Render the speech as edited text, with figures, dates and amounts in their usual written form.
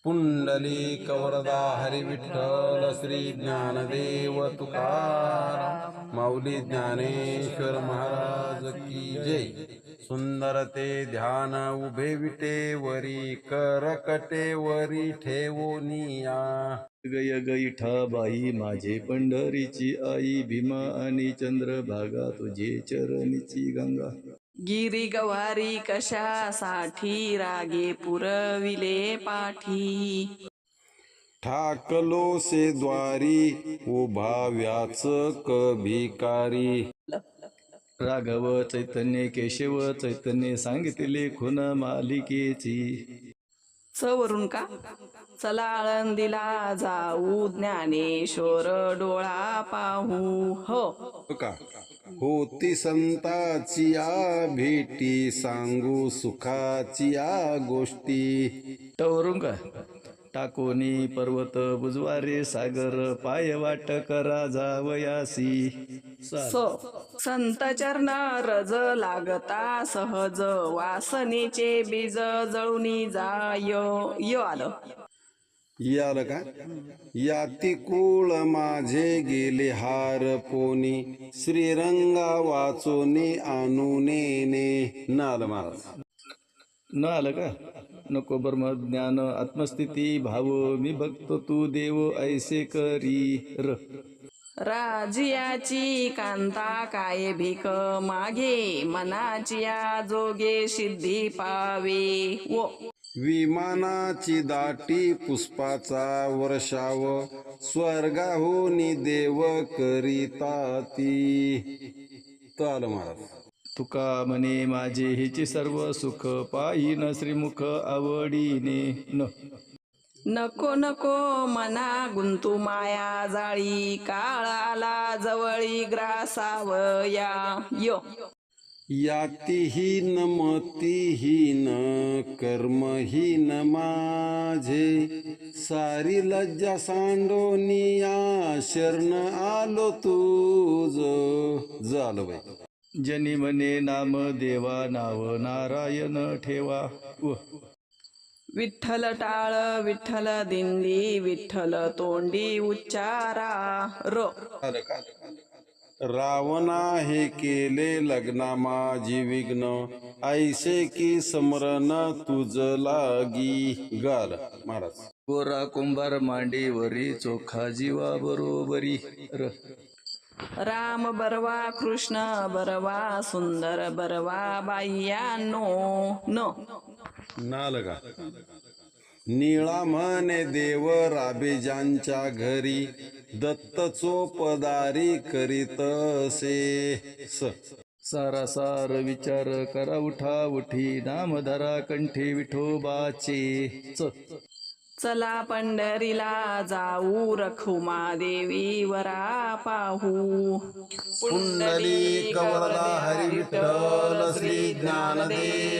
पुंडलिक वरदा हरी विठ्ठल श्री ज्ञानदेव तुकाराम माऊली ज्ञानेश्वर महाराज की जय. सुंदर ते ध्यान उभे विटेवरी करकटेवरी ठेवोनिया. गय गैठाबाई माझे पंढरीची आई, भीमा आणि चंद्रभागा तुझे चरणीची गंगा. गिरी गवारी कशासाठी रागे पुरविले पाठी. ठाकलो से द्वारी उभा व्याचक भिकारी. राघव चैतन्य केशव चैतन्य सांगितले खुन मालिकेची. वरून का चला आळंदीला जाऊ ज्ञानेश्वर डोळा पाहू. हो का होती संताची या भेटी सांगू सुखाची या गोष्टी. टवरून का टाकोनी पर्वत बुजवारे सागर पाय वाट करा जावयासी. संत चरण रज लागता सहज वासनेचे बीज जळूनी जाय. आलं याल का याती कुळ माझे गेले हार पोनी श्रीरंगा वाचोनी आणूने. नाल महाराज न आलं का नको ब्रह्मज्ञान आत्मस्थिती भाव मी भक्त तू देव ऐसे करी. राजियाची कांता काय भीक मागे मनाची या जोगे सिद्धी पावे. विमानाची दाटी पुष्पाचा वर्षाव स्वर्गाहूनी देव करिता ती. ताल महाराज तुका म्हणे माझे हिचे सर्व सुख पाहिन श्रीमुख आवडीने. नको नको मना गुंतू माया जाळी काळ आला जवळी ग्रासावया. यातीहीन मतीहीन कर्महीन माझे सारी लज्जा सांडोनिया शरण आलो तुझ. झालं बाई. जनी म्हणे नाम देवा नाव नारायण ठेवा. विठ्ठल टाळ विठ्ठल दिंडी विठ्ठल तोंडी उच्चारा. रावणा हे केले लग्ना माझी विघ्न ऐसे की समरण तुझ लागी. गाल महाराज गोरा कुंभार मांडीवरी चोखा जीवा बरोबरी. राम बरवा कृष्ण बरवा सुंदर बरवा बाह्यानो. नाल का निळा म्हणे देव राबेजांच्या घरी दत्त चोपदारी करीत से. सारासार विचार करा उठा उठी नामधरा कंठी विठोबाचे. चला पंढरीला जाऊ रखुमा देवी वरा पाहू. पुंडलिक वरदा हरी विठ्ठल श्री ज्ञानदेव